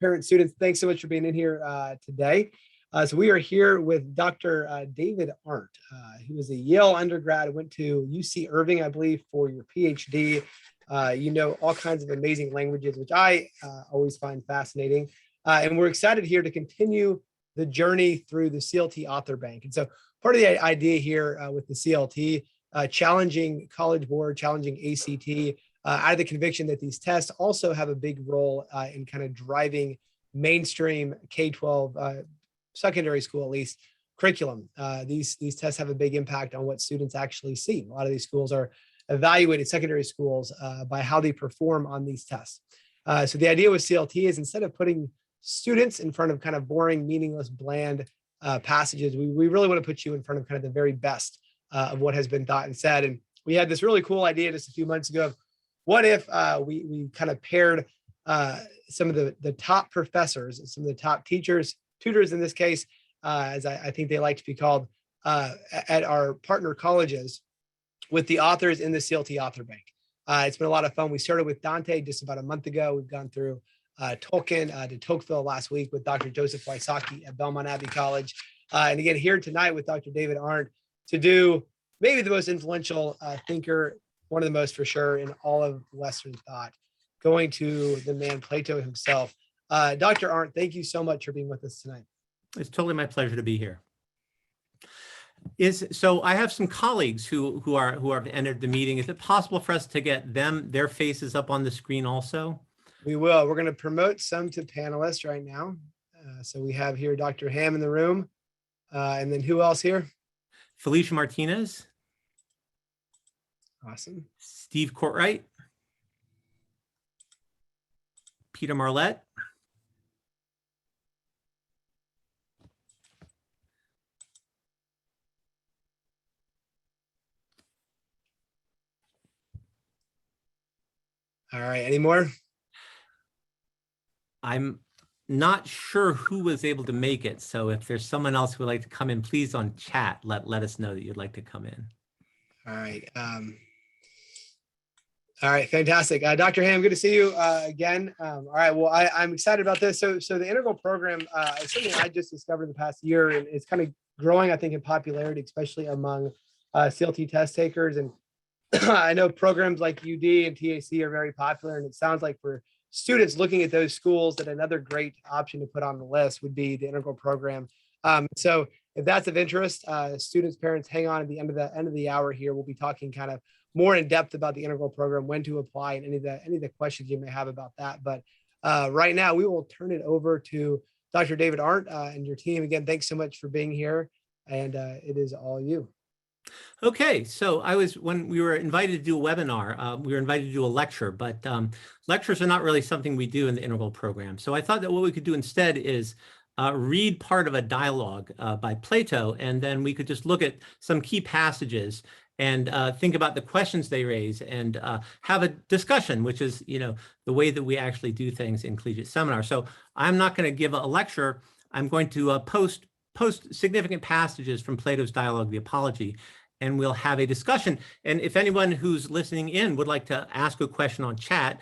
parents, students, thanks so much for being in here today. So we are here with Dr. David Arndt. He was a Yale undergrad, went to UC Irving, I believe, for your PhD. You know all kinds of amazing languages, which I always find fascinating. And we're excited here to continue the journey through the CLT Author Bank. And so part of the idea here with the CLT, challenging College Board, challenging ACT, out of the conviction that these tests also have a big role in kind of driving mainstream K-12, secondary school at least, curriculum. These tests have a big impact on what students actually see. A lot of these schools are evaluated, secondary schools, by how they perform on these tests. So the idea with CLT is instead of putting students in front of kind of boring, meaningless, bland passages, we really want to put you in front of kind of the very best of what has been thought and said. And we had this really cool idea just a few months ago of what if we kind of paired some of the top professors, some of the top teachers, tutors in this case, as I think they like to be called, at our partner colleges with the authors in the CLT Author Bank. It's been a lot of fun. We started with Dante just about a month ago. We've gone through Tolkien to Tocqueville last week with Dr. Joseph Wysocki at Belmont Abbey College. And again, here tonight with Dr. David Arndt to do maybe the most influential thinker, one of the most for sure in all of Western thought, going to the man Plato himself. Dr. Arndt, thank you so much for being with us tonight. It's totally my pleasure to be here. So I have some colleagues who have entered the meeting. Is it possible for us to get their faces up on the screen also? We will. We're going to promote some to panelists right now. So we have here Dr. Ham in the room. And then who else here? Felicia Martinez. Awesome. Steve Courtwright. Peter Marlette. All right, any more? I'm not sure who was able to make it. So if there's someone else who would like to come in, please on chat, let us know that you'd like to come in. All right. All right, fantastic. Dr. Ham, good to see you again. All right, well, I'm excited about this. So the integral program is something I just discovered in the past year, and it's kind of growing, I think, in popularity, especially among CLT test takers. And I know programs like UD and TAC are very popular, and it sounds like for students looking at those schools that another great option to put on the list would be the integral program. So if that's of interest, students, parents, hang on at the end of the hour here. We'll be talking kind of more in depth about the integral program, when to apply, and any of the questions you may have about that. But right now, we will turn it over to Dr. David Arndt and your team. Again, thanks so much for being here, and it is all you. Okay, so when we were invited to do a webinar, we were invited to do a lecture, but lectures are not really something we do in the integral program. So I thought that what we could do instead is read part of a dialogue by Plato, and then we could just look at some key passages and think about the questions they raise and have a discussion, which is, the way that we actually do things in collegiate seminars. So I'm not going to give a lecture. I'm going to post significant passages from Plato's dialogue, The Apology, and we'll have a discussion. And if anyone who's listening in would like to ask a question on chat,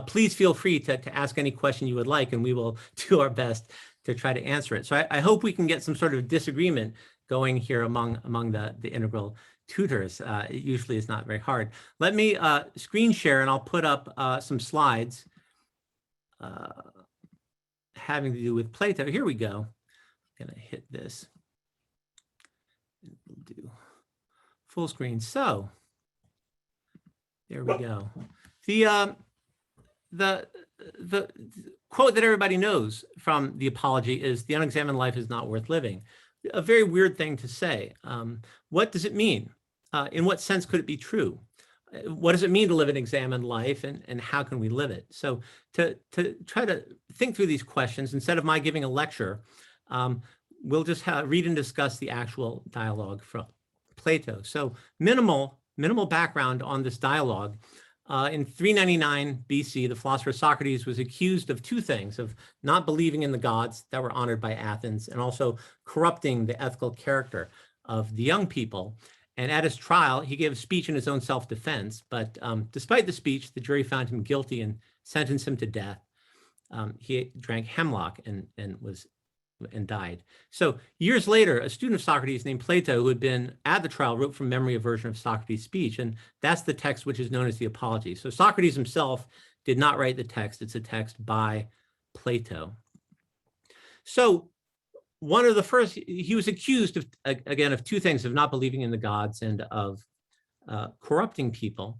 please feel free to ask any question you would like, and we will do our best to try to answer it. So I hope we can get some sort of disagreement going here among the integral tutors. It usually is not very hard. Let me screen share, and I'll put up some slides having to do with Plato. Here we go. I'm gonna hit this. We'll do full screen. So there we go. The quote that everybody knows from The Apology is, "The unexamined life is not worth living." A very weird thing to say. What does it mean? In what sense could it be true? What does it mean to live an examined life, and how can we live it? So to try to think through these questions, instead of my giving a lecture, we'll just read and discuss the actual dialogue from Plato. So minimal background on this dialogue. In 399 BC, the philosopher Socrates was accused of two things: of not believing in the gods that were honored by Athens, and also corrupting the ethical character of the young people. And at his trial, he gave a speech in his own self-defense. But despite the speech, the jury found him guilty and sentenced him to death. he drank hemlock and died. So years later, a student of Socrates named Plato, who had been at the trial, wrote from memory a version of Socrates' speech, and that's the text which is known as the Apology. So Socrates himself did not write the text. It's a text by Plato. So one of the first, he was accused of, again, of two things: of not believing in the gods and of corrupting people.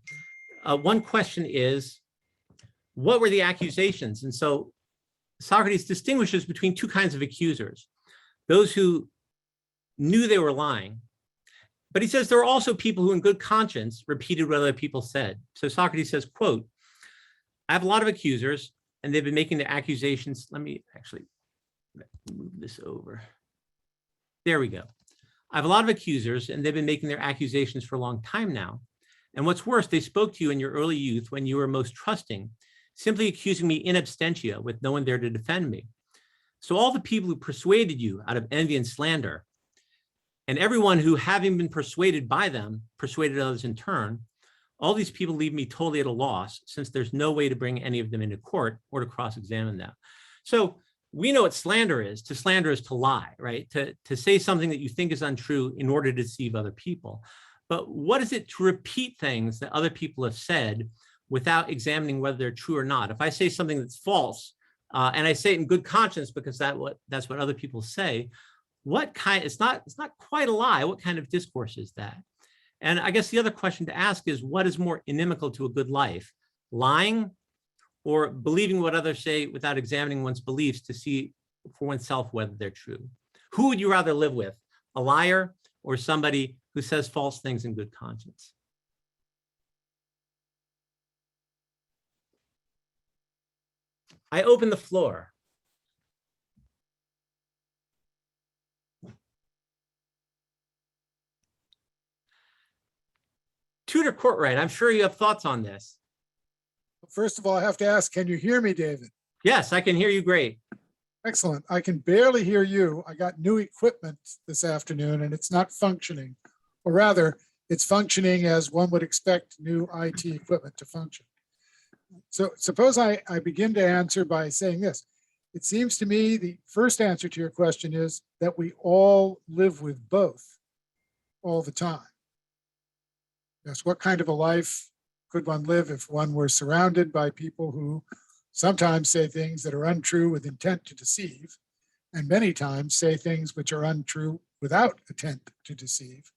One question is, what were the accusations? And so Socrates distinguishes between two kinds of accusers: those who knew they were lying, but he says there are also people who in good conscience repeated what other people said. So Socrates says, quote, "I have a lot of accusers and they've been making the accusations." Let me actually move this over. There we go. "I have a lot of accusers and they've been making their accusations for a long time now. And what's worse, they spoke to you in your early youth when you were most trusting, simply accusing me in absentia with no one there to defend me. So all the people who persuaded you out of envy and slander, and everyone who, having been persuaded by them, persuaded others in turn, all these people leave me totally at a loss, since there's no way to bring any of them into court or to cross-examine them." So we know what slander is. To slander is to lie, right? To say something that you think is untrue in order to deceive other people. But what is it to repeat things that other people have said without examining whether they're true or not? If I say something that's false, and I say it in good conscience because that's what other people say, it's not quite a lie. What kind of discourse is that? And I guess the other question to ask is, what is more inimical to a good life? Lying, or believing what others say without examining one's beliefs to see for oneself whether they're true? Who would you rather live with, a liar or somebody who says false things in good conscience? I open the floor. Tutor Courtright, I'm sure you have thoughts on this. First of all, I have to ask, can you hear me, David? Yes, I can hear you great. Excellent. I can barely hear you. I got new equipment this afternoon and it's not functioning, or rather, it's functioning as one would expect new IT equipment to function. So suppose I begin to answer by saying this. It seems to me the first answer to your question is that we all live with both all the time. Yes, what kind of a life could one live if one were surrounded by people who sometimes say things that are untrue with intent to deceive, and many times say things which are untrue without intent to deceive,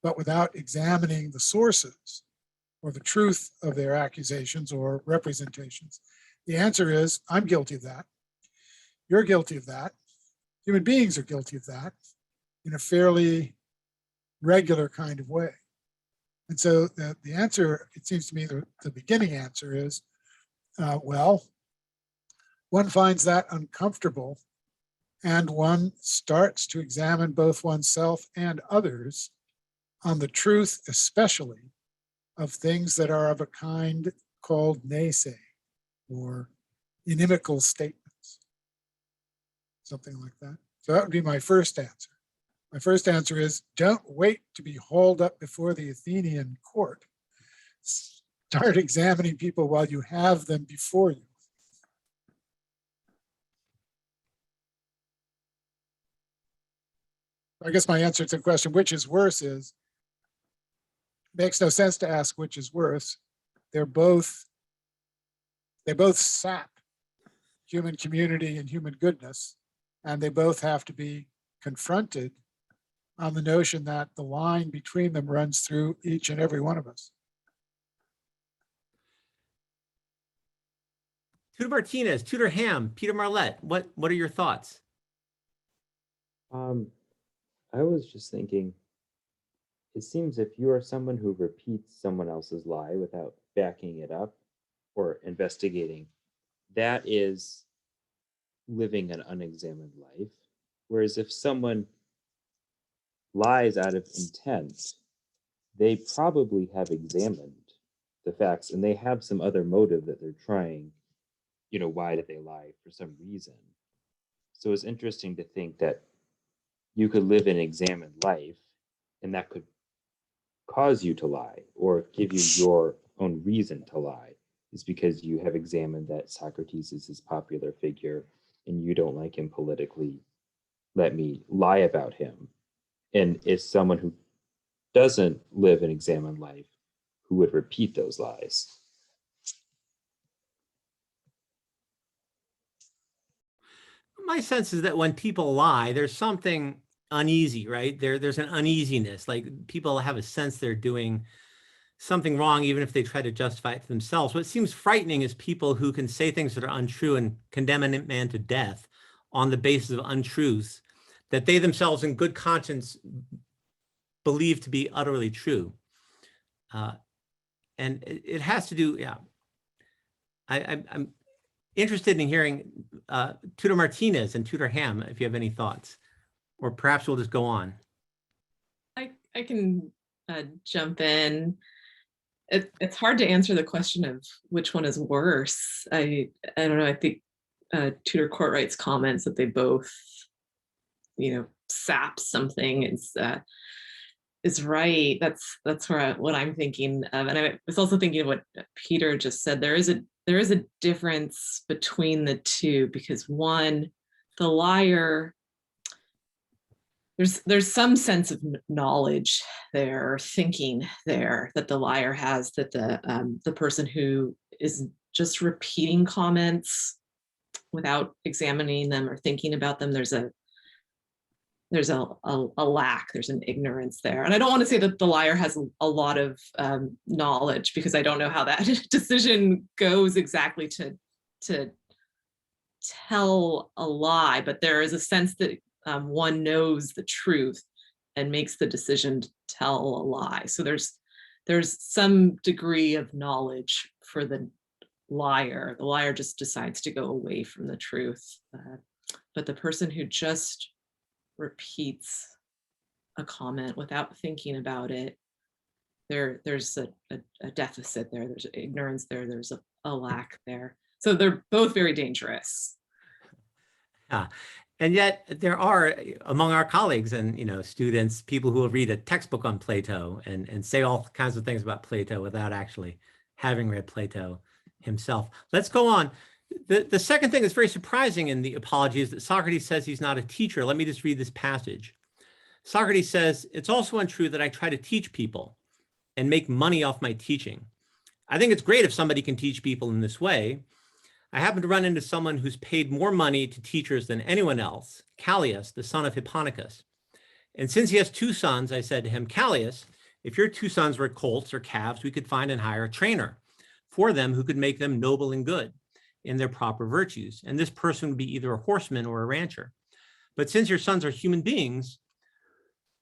but without examining the sources or the truth of their accusations or representations? The answer is, I'm guilty of that. You're guilty of that. Human beings are guilty of that in a fairly regular kind of way. And so the answer, it seems to me, the beginning answer is, well, one finds that uncomfortable and one starts to examine both oneself and others on the truth, especially of things that are of a kind called naysay or inimical statements, something like that. So that would be my first answer. My first answer is, don't wait to be hauled up before the Athenian court. Start examining people while you have them before you. I guess my answer to the question, which is worse, is, makes no sense to ask which is worse. They both sap human community and human goodness, and they both have to be confronted on the notion that the line between them runs through each and every one of us. Tutor Martinez, Tutor Ham, Peter Marlette, what are your thoughts? I was just thinking, it seems if you are someone who repeats someone else's lie without backing it up or investigating, that is living an unexamined life. Whereas if someone lies out of intent, they probably have examined the facts and they have some other motive that they're trying, why did they lie for some reason? So it's interesting to think that you could live an examined life and that could cause you to lie or give you your own reason to lie. is because you have examined that Socrates is his popular figure and you don't like him politically. Let me lie about him. And is someone who doesn't live an examined life who would repeat those lies. My sense is that when people lie, there's something uneasy, right? There's an uneasiness, like people have a sense they're doing something wrong, even if they try to justify it to themselves. What seems frightening is people who can say things that are untrue and condemn a man to death on the basis of untruths that they themselves in good conscience believe to be utterly true. And it has to do, yeah. I'm interested in hearing Tutor Martinez and Tutor Ham, if you have any thoughts, or perhaps we'll just go on. I can jump in. It's hard to answer the question of which one is worse. I don't know. I think Tutor Courtwright's comments that they both, sap something is right. That's what I'm thinking of. And I was also thinking of what Peter just said. There is a difference between the two, because one, the liar, there's some sense of knowledge there, thinking there that the liar has, that the person who is just repeating comments without examining them or thinking about them, there's a lack, there's an ignorance there. And I don't want to say that the liar has a lot of knowledge, because I don't know how that decision goes exactly to tell a lie, but there is a sense that one knows the truth and makes the decision to tell a lie. So there's some degree of knowledge for the liar. The liar just decides to go away from the truth. But the person who just repeats a comment without thinking about it, there's a deficit there, there's ignorance there, there's a lack there. So they're both very dangerous. Yeah. And yet there are among our colleagues and students, people who will read a textbook on Plato and say all kinds of things about Plato without actually having read Plato himself. Let's go on. The second thing that's very surprising in the Apology is that Socrates says he's not a teacher. Let me just read this passage. Socrates says, "It's also untrue that I try to teach people and make money off my teaching. I think it's great if somebody can teach people in this way. I happen to run into someone who's paid more money to teachers than anyone else, Callias, the son of Hipponicus. And since he has two sons, I said to him, Callias, if your two sons were colts or calves, we could find and hire a trainer for them who could make them noble and good in their proper virtues. And this person would be either a horseman or a rancher. But since your sons are human beings,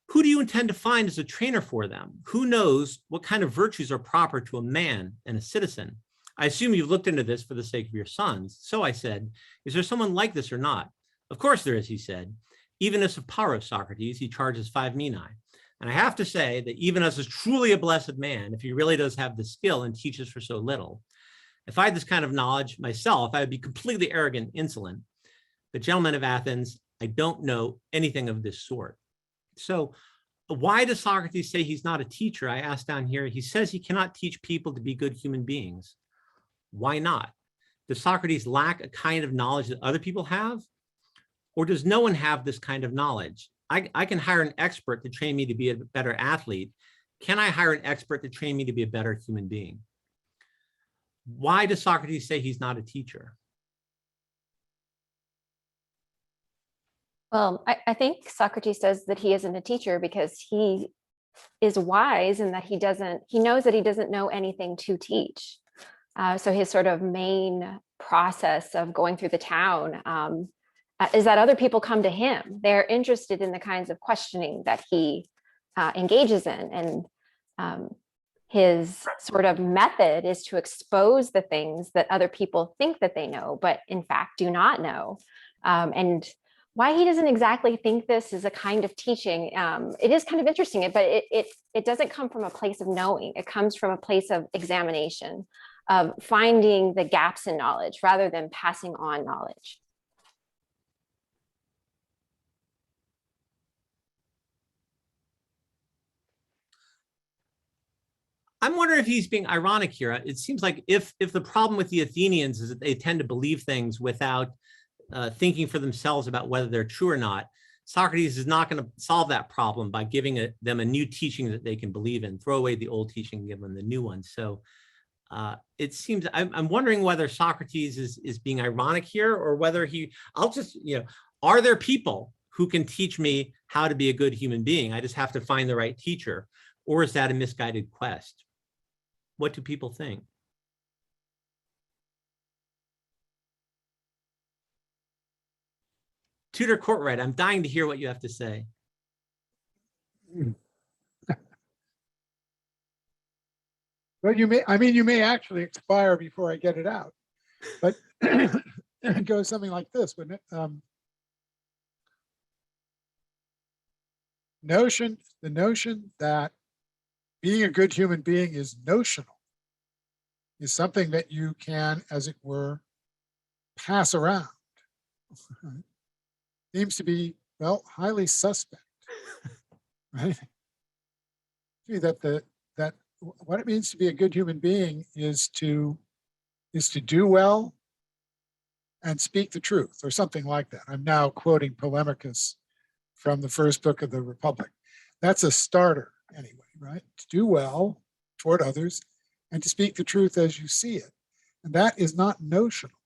who do you intend to find as a trainer for them? Who knows what kind of virtues are proper to a man and a citizen? I assume you've looked into this for the sake of your sons. So I said, is there someone like this or not? Of course there is, he said. Even as of Paro, Socrates, he charges 5 minae. And I have to say that even as is truly a blessed man, if he really does have the skill and teaches for so little, if I had this kind of knowledge myself, I would be completely arrogant, insolent. But gentlemen of Athens, I don't know anything of this sort. So why does Socrates say he's not a teacher? I asked down here, he says he cannot teach people to be good human beings. Why not? Does Socrates lack a kind of knowledge that other people have? Or does no one have this kind of knowledge? I can hire an expert to train me to be a better athlete. Can I hire an expert to train me to be a better human being? Why does Socrates say he's not a teacher? Well, I think Socrates says that he isn't a teacher because he is wise and that he knows that he doesn't know anything to teach. So his sort of main process of going through the town is that other people come to him. They're interested in the kinds of questioning that he engages in. And his sort of method is to expose the things that other people think that they know, but in fact do not know. And why he doesn't exactly think this is a kind of teaching, it is kind of interesting, but it doesn't come from a place of knowing. It comes from a place of examination, of finding the gaps in knowledge rather than passing on knowledge. I'm wondering if he's being ironic here. It seems like if the problem with the Athenians is that they tend to believe things without thinking for themselves about whether they're true or not, Socrates is not going to solve that problem by giving them a new teaching that they can believe in, throw away the old teaching and give them the new one. So it seems, I'm wondering whether Socrates is being ironic here, or whether are there people who can teach me how to be a good human being? I just have to find the right teacher. Or is that a misguided quest? What do people think? Tutor Courtright, I'm dying to hear what you have to say. Well, you may actually expire before I get it out, but it goes something like this, wouldn't it? The notion that being a good human being is notional is something that you can, as it were, pass around. Seems to be, well, highly suspect, right? That what it means to be a good human being is to do well and speak the truth, or something like that. I'm now quoting Polemicus from the first book of the Republic. That's a starter anyway, right? To do well toward others and to speak the truth as you see it. And that is not notional.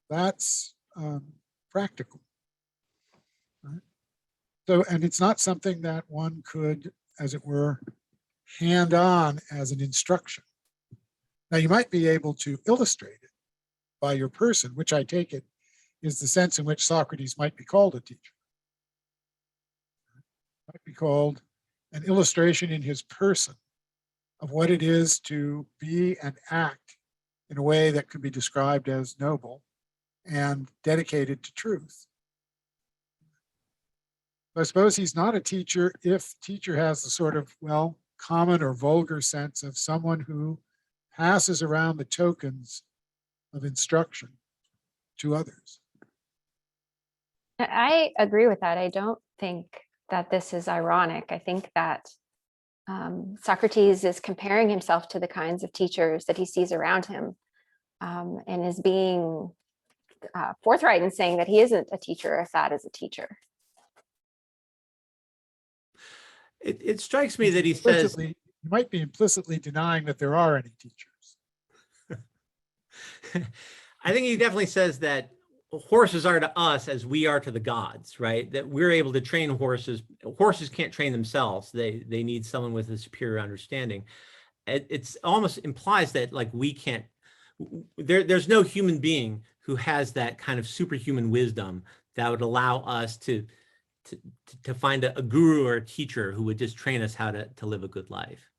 That's practical. Right? So, and it's not something that one could, as it were, hand on as an instruction. Now, you might be able to illustrate it by your person, which I take it is the sense in which Socrates might be called a teacher. Might be called an illustration in his person of what it is to be and act in a way that could be described as noble and dedicated to truth. I suppose he's not a teacher if teacher has the sort of, well, common or vulgar sense of someone who passes around the tokens of instruction to others. I agree with that. I don't think that this is ironic. I think that Socrates is comparing himself to the kinds of teachers that he sees around him, and is being forthright in saying that he isn't a teacher if that is a teacher. It strikes me that he says, you might be implicitly denying that there are any teachers. I think he definitely says that horses are to us as we are to the gods, right? That we're able to train horses. Horses can't train themselves. They need someone with a superior understanding. It's almost implies that like we can't, there's no human being who has that kind of superhuman wisdom that would allow us to find a guru or a teacher who would just train us how to live a good life.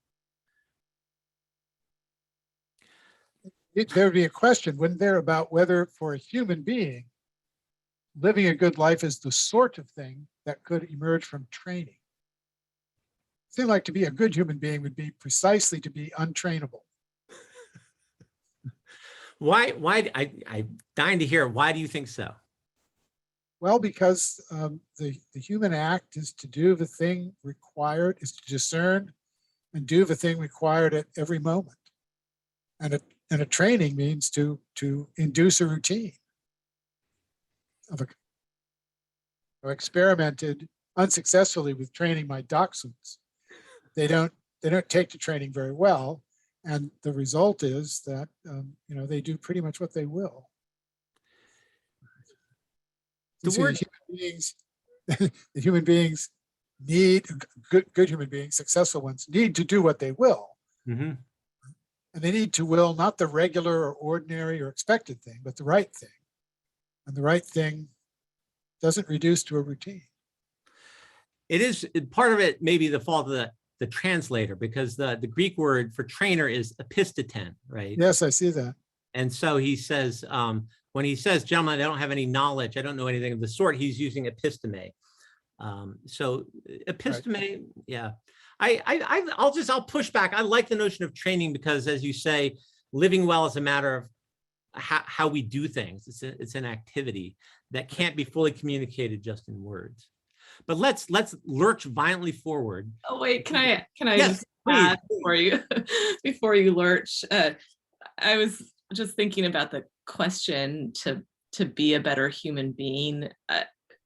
There would be a question, wouldn't there, about whether for a human being, living a good life is the sort of thing that could emerge from training. It seems like to be a good human being would be precisely to be untrainable. Why I'm dying to hear, why do you think so? Well, because the human act is to do the thing required, is to discern and do the thing required at every moment. And a training means to induce a routine. I've experimented unsuccessfully with training my dachshunds. They don't take to training very well, and the result is that they do pretty much what they will. The human beings need good human beings, successful ones need to do what they will. Mm-hmm. And they need to will not the regular or ordinary or expected thing, but the right thing. And the right thing doesn't reduce to a routine. It is part of it, maybe the fault of the translator, because the Greek word for trainer is episteten, right? Yes, I see that. And so he says, when he says, gentlemen, I don't have any knowledge, I don't know anything of the sort, he's using episteme. So episteme, right. Yeah. I'll push back. I like the notion of training because, as you say, living well is a matter of how we do things. It's an activity that can't be fully communicated just in words. But let's lurch violently forward. Oh wait, can I Yes. just add before you lurch. I was just thinking about the question to be a better human being.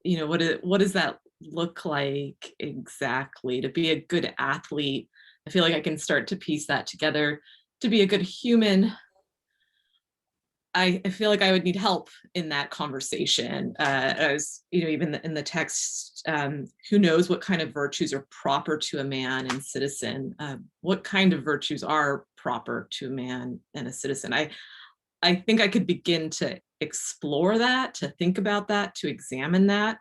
What does that look like exactly? To be a good athlete, I feel like I can start to piece that together. To be a good human, I feel like I would need help in that conversation. As even in the text, who knows what kind of virtues are proper to a man and citizen? What kind of virtues are proper to a man and a citizen? I think I could begin to explore that, to think about that, to examine that.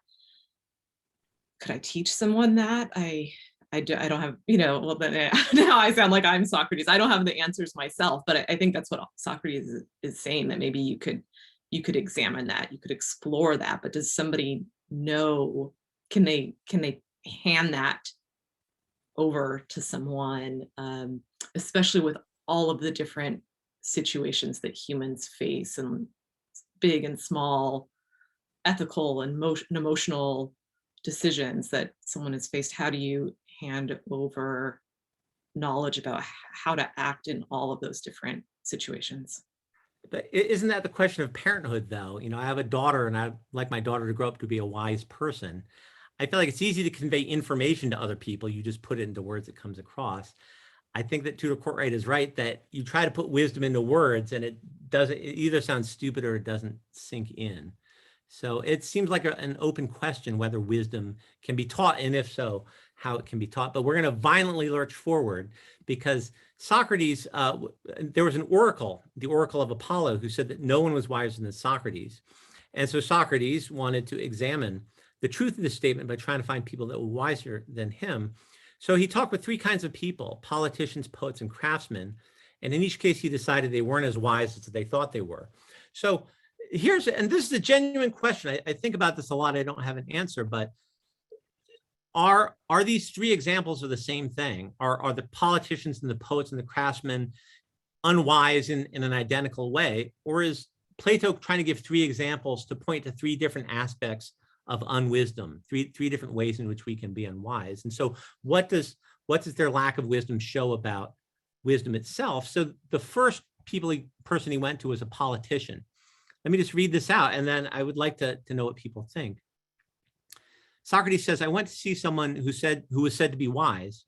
Could I teach someone that? I don't have, well, then now I sound like I'm Socrates. I don't have the answers myself, but I think that's what Socrates is saying, that maybe you could examine that, you could explore that, but does somebody know, can they hand that over to someone, especially with all of the different situations that humans face, and big and small, ethical and emotional decisions that someone has faced? How do you hand over knowledge about how to act in all of those different situations? But isn't that the question of parenthood, though? I have a daughter, and I'd like my daughter to grow up to be a wise person. I feel like it's easy to convey information to other people. You just put it into words, it comes across. I think that Tutor Courtwright is right, that you try to put wisdom into words and it either sounds stupid or it doesn't sink in. So it seems like an open question whether wisdom can be taught, and if so, how it can be taught. But we're going to violently lurch forward, because Socrates, there was an oracle, the oracle of Apollo, who said that no one was wiser than Socrates. And so Socrates wanted to examine the truth of this statement by trying to find people that were wiser than him. So he talked with three kinds of people: politicians, poets, and craftsmen. And in each case, he decided they weren't as wise as they thought they were. So and this is a genuine question. I think about this a lot. I don't have an answer, but are these three examples of the same thing? Are the politicians and the poets and the craftsmen unwise in an identical way? Or is Plato trying to give three examples to point to three different aspects of unwisdom, three different ways in which we can be unwise? And so what does their lack of wisdom show about wisdom itself? So the first person he went to was a politician. Let me just read this out, and then I would like to know what people think. Socrates says, I went to see someone who was said to be wise.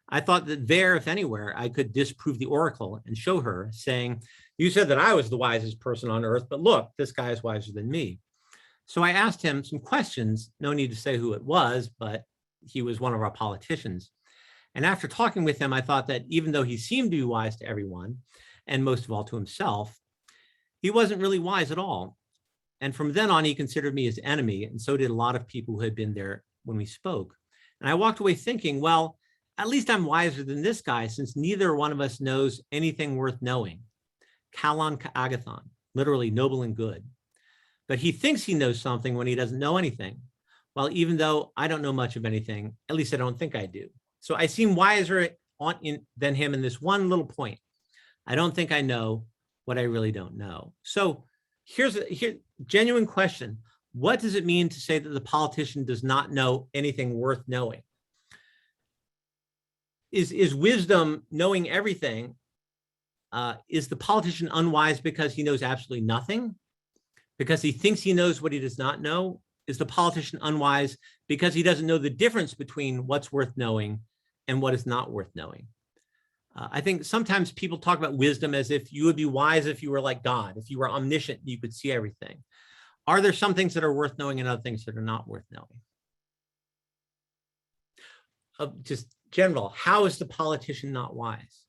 I thought that there, if anywhere, I could disprove the oracle and show her, saying, you said that I was the wisest person on earth, but look, this guy is wiser than me. So I asked him some questions. No need to say who it was, but he was one of our politicians. And after talking with him, I thought that even though he seemed to be wise to everyone, and most of all to himself, he wasn't really wise at all. And from then on, he considered me his enemy, and so did a lot of people who had been there when we spoke. And I walked away thinking, well, at least I'm wiser than this guy, since neither one of us knows anything worth knowing. Kalon ka'agathon, literally noble and good. But he thinks he knows something when he doesn't know anything. Well, even though I don't know much of anything, at least I don't think I do. So I seem wiser than him in this one little point. I don't think I know what I really don't know. So here's a genuine question. What does it mean to say that the politician does not know anything worth knowing? Is wisdom knowing everything? Is the politician unwise because he knows absolutely nothing? Because he thinks he knows what he does not know? Is the politician unwise because he doesn't know the difference between what's worth knowing and what is not worth knowing? I think sometimes people talk about wisdom as if you would be wise if you were like God, if you were omniscient, you could see everything. Are there some things that are worth knowing and other things that are not worth knowing? Just general, how is the politician not wise?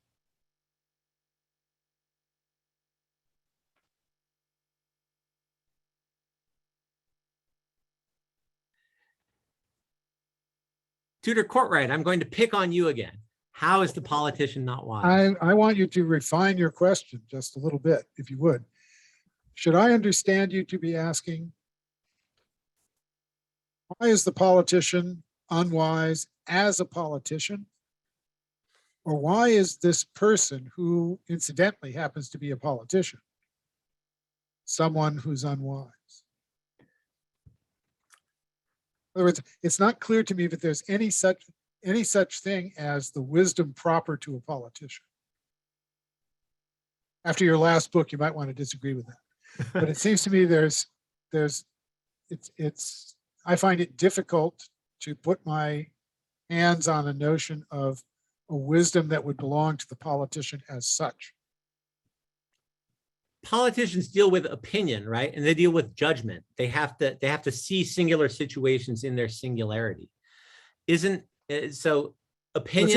Tutor Courtwright, I'm going to pick on you again. How is the politician not wise? I want you to refine your question just a little bit, if you would. Should I understand you to be asking, why is the politician unwise as a politician? Or why is this person, who incidentally happens to be a politician, someone who's unwise? In other words, it's not clear to me that there's any such any such thing as the wisdom proper to a politician. After your last book, you might want to disagree with that. But it seems to me I find it difficult to put my hands on a notion of a wisdom that would belong to the politician as such. Politicians deal with opinion, right? And they deal with judgment. They have to see singular situations in their singularity. So opinion. It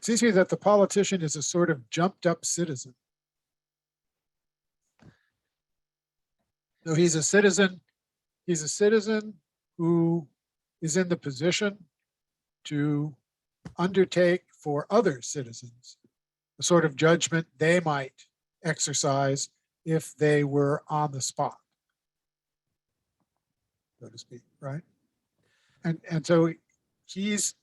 seems to me that the politician is a sort of jumped up citizen. So he's a citizen who is in the position to undertake for other citizens the sort of judgment they might exercise if they were on the spot, so to speak, right? And so he's,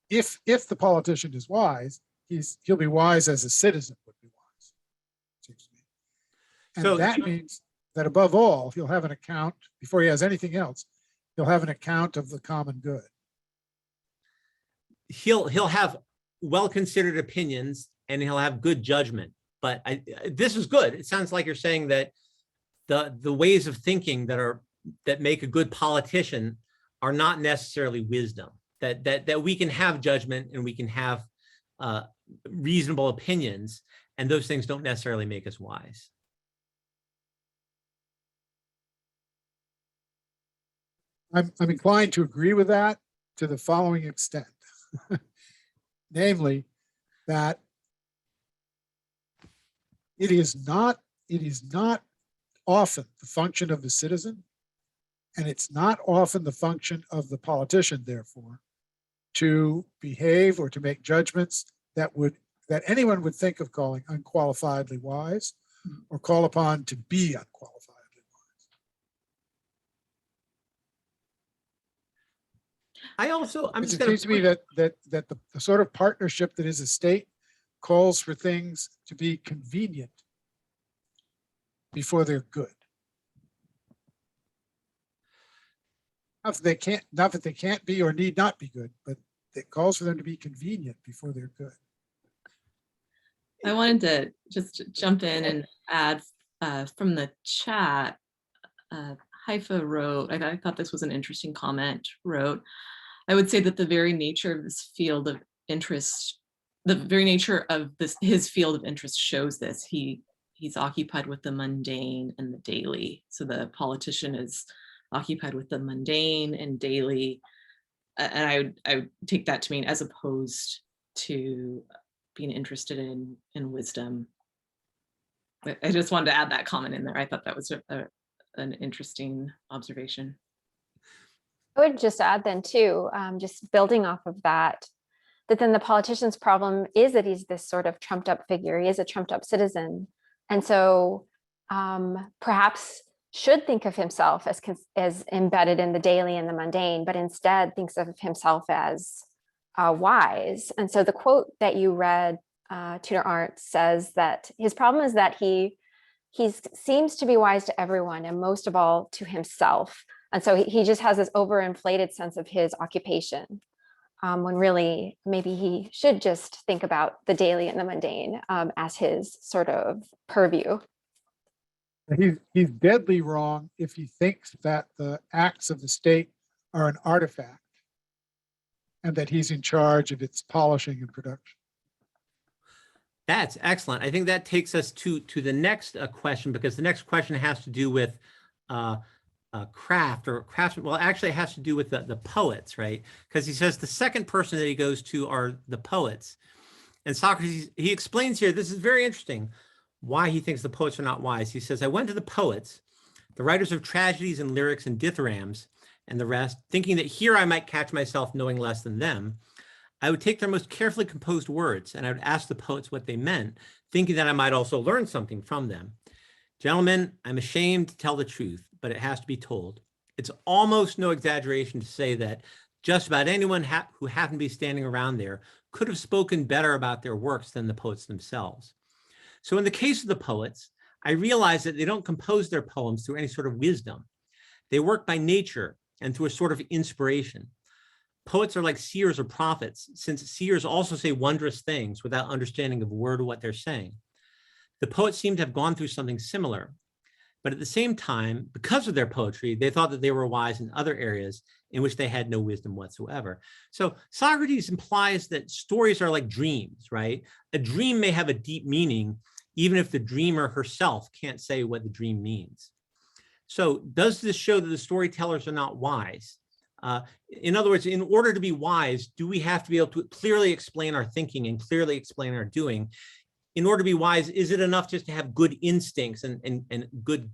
if the politician is wise, he'll be wise as a citizen would be wise, seems to me. And So that means that above all, he'll have an account, before he has anything else, he'll have an account of the common good. He'll have well-considered opinions and he'll have good judgment. But this is good. It sounds like you're saying that the ways of thinking that make a good politician are not necessarily wisdom. That we can have judgment and we can have reasonable opinions, and those things don't necessarily make us wise. I'm inclined to agree with that to the following extent, namely that it is not often the function of the citizen, and it's not often the function of the politician, therefore, to behave or to make judgments that anyone would think of calling unqualifiedly wise, or call upon to be unqualifiedly wise. I'm It just seems to me that the sort of partnership that is a state calls for things to be convenient before they're good. Not that they can't be or need not be good, but it calls for them to be convenient before they're good. I wanted to just jump in and add from the chat. Haifa wrote, I thought this was an interesting comment, wrote, I would say that the very nature of this field of interest, the very nature of his field of interest shows this. He's occupied with the mundane and the daily. So the politician is occupied with the mundane and daily. And I would take that to mean as opposed to being interested in wisdom. I just wanted to add that comment in there. I thought that was an interesting observation. I would just add then too, just building off of that then the politician's problem is that he's this sort of trumped up figure. He is a trumped up citizen. And so perhaps should think of himself as embedded in the daily and the mundane, but instead thinks of himself as wise. And so the quote that you read, Tutor Arndt, says that his problem is that he seems to be wise to everyone and most of all to himself. And so he just has this overinflated sense of his occupation, when really maybe he should just think about the daily and the mundane as his sort of purview. He's deadly wrong if he thinks that the acts of the state are an artifact and that he's in charge of its polishing and production. That's excellent. I think that takes us to the next question, because the next question has to do with craft or craftsman. Well, actually it has to do with the poets, right? Because he says the second person that he goes to are the poets. And Socrates, he explains here, this is very interesting, why he thinks the poets are not wise. He says, I went to the poets, the writers of tragedies and lyrics and dithyrambs and the rest, thinking that here I might catch myself knowing less than them. I would take their most carefully composed words and I would ask the poets what they meant, thinking that I might also learn something from them. Gentlemen, I'm ashamed to tell the truth, but it has to be told. It's almost no exaggeration to say that just about anyone who happened to be standing around there could have spoken better about their works than the poets themselves. So in the case of the poets, I realize that they don't compose their poems through any sort of wisdom. They work by nature and through a sort of inspiration. poets are like seers or prophets, since seers also say wondrous things without understanding of a word of what they're saying. The poets seem to have gone through something similar, but at the same time, because of their poetry, they thought that they were wise in other areas in which they had no wisdom whatsoever. So Socrates implies that stories are like dreams, right? A dream may have a deep meaning, even if the dreamer herself can't say what the dream means. So does this show that the storytellers are not wise? In other words, in order to be wise, do we have to be able to clearly explain our thinking and clearly explain our doing? In order to be wise, is it enough just to have good instincts and good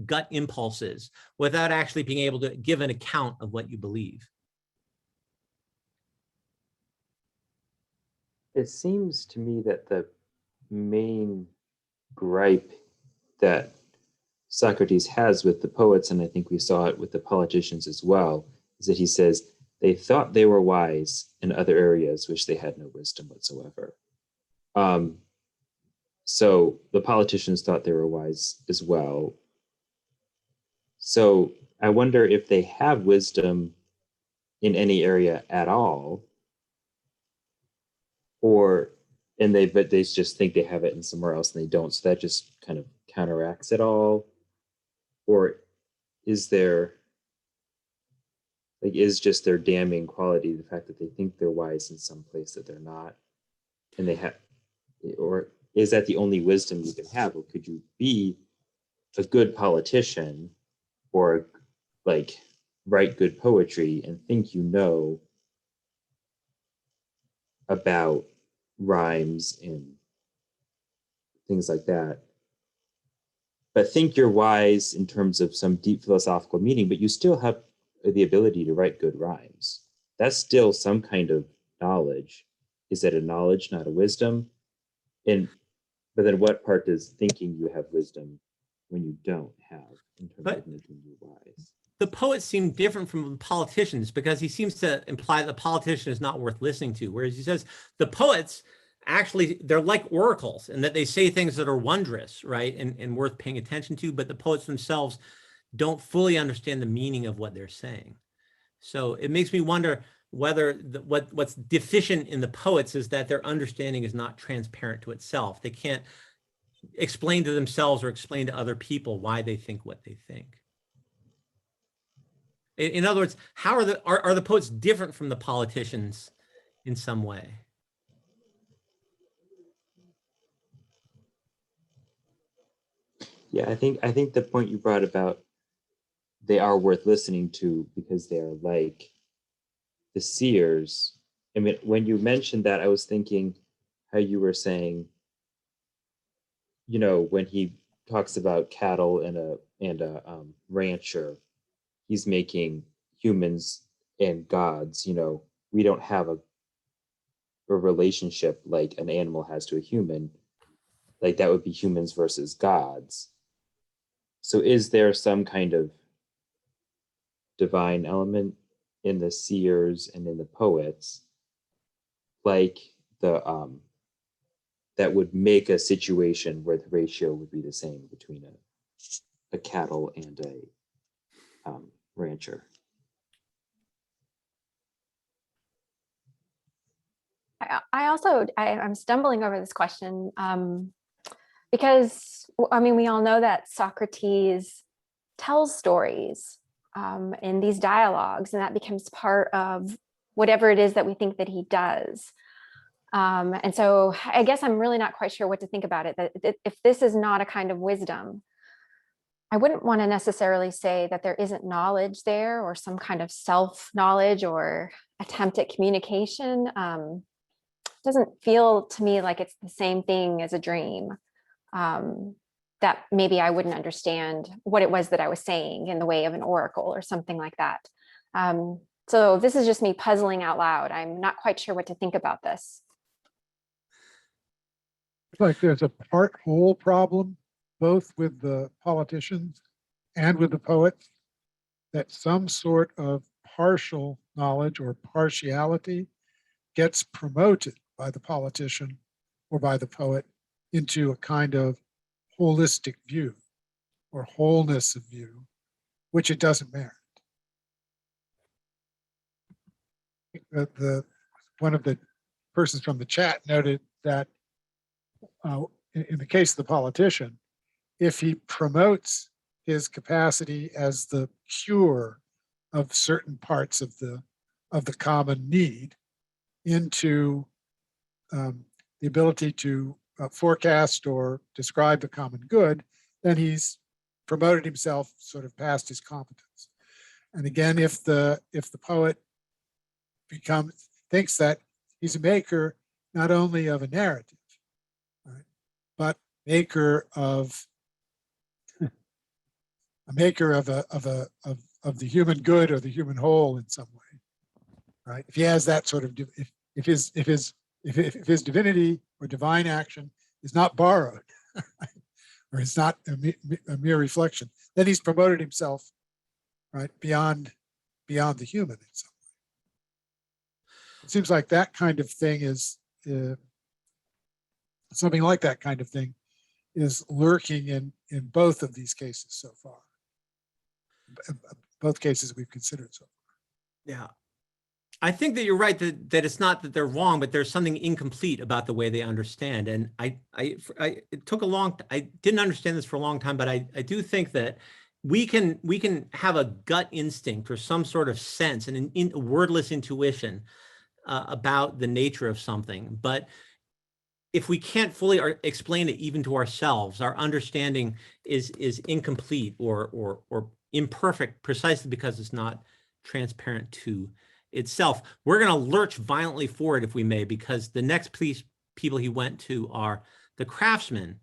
gut impulses without actually being able to give an account of what you believe? It seems to me that the main gripe that Socrates has with the poets, and I think we saw it with the politicians as well, is that he says they thought they were wise in other areas which they had no wisdom whatsoever. So the politicians thought they were wise as well. So I wonder if they have wisdom in any area at all, but they just think they have it in somewhere else and they don't. So that just kind of counteracts it all. Or is just their damning quality the fact that they think they're wise in some place that they're not, and or is that the only wisdom you can have? Or could you be a good politician or like write good poetry and think you know about rhymes and things like that, but think you're wise in terms of some deep philosophical meaning, but you still have the ability to write good rhymes? That's still some kind of knowledge. Is that a knowledge, not a wisdom? But then what part does thinking you have wisdom when you don't have in terms of making you wise? The poets seem different from politicians because he seems to imply that the politician is not worth listening to, whereas he says the poets actually, they're like oracles and that they say things that are wondrous, right, and worth paying attention to, but the poets themselves don't fully understand the meaning of what they're saying. So it makes me wonder whether what's deficient in the poets is that their understanding is not transparent to itself. They can't explain to themselves or explain to other people why they think what they think. In other words, how are the poets different from the politicians in some way? Yeah, I think the point you brought about they are worth listening to because they are like the seers. I mean, when you mentioned that, I was thinking how you were saying, when he talks about cattle and a rancher, he's making humans and gods. We don't have a relationship like an animal has to a human. Like that would be humans versus gods. So is there some kind of divine element in the seers and in the poets, like that would make a situation where the ratio would be the same between a cattle and a rancher? I'm stumbling over this question because, I mean, we all know that Socrates tells stories in these dialogues, and that becomes part of whatever it is that we think that he does. And so I guess I'm really not quite sure what to think about it, that if this is not a kind of wisdom, I wouldn't want to necessarily say that there isn't knowledge there or some kind of self-knowledge or attempt at communication. Doesn't feel to me like it's the same thing as a dream, that maybe I wouldn't understand what it was that I was saying in the way of an oracle or something like that. So this is just me puzzling out loud. I'm not quite sure what to think about this. It's like there's a part whole problem, both with the politicians and with the poets, that some sort of partial knowledge or partiality gets promoted by the politician or by the poet into a kind of holistic view or wholeness of view, which it doesn't merit. One of the persons from the chat noted that in the case of the politician, if he promotes his capacity as the cure of certain parts of the common need into the ability to forecast or describe the common good, then he's promoted himself sort of past his competence. And again, if the poet thinks that he's a maker not only of a narrative, right, but maker of the human good or the human whole in some way, right? If he has that sort of, if his divinity or divine action is not borrowed, or is not a mere reflection, then he's promoted himself, right, beyond the human in some way. It seems like that kind of thing is something like that kind of thing is lurking in both of these cases so far. Both cases we've considered so far. Yeah. I think that you're right that it's not that they're wrong, but there's something incomplete about the way they understand. And it took a long, I didn't understand this for a long time, but I do think that we can have a gut instinct or some sort of sense and a wordless intuition about the nature of something. But if we can't fully explain it even to ourselves, our understanding is incomplete or imperfect precisely because it's not transparent to itself. We're going to lurch violently forward, if we may, because the next people he went to are the craftsmen.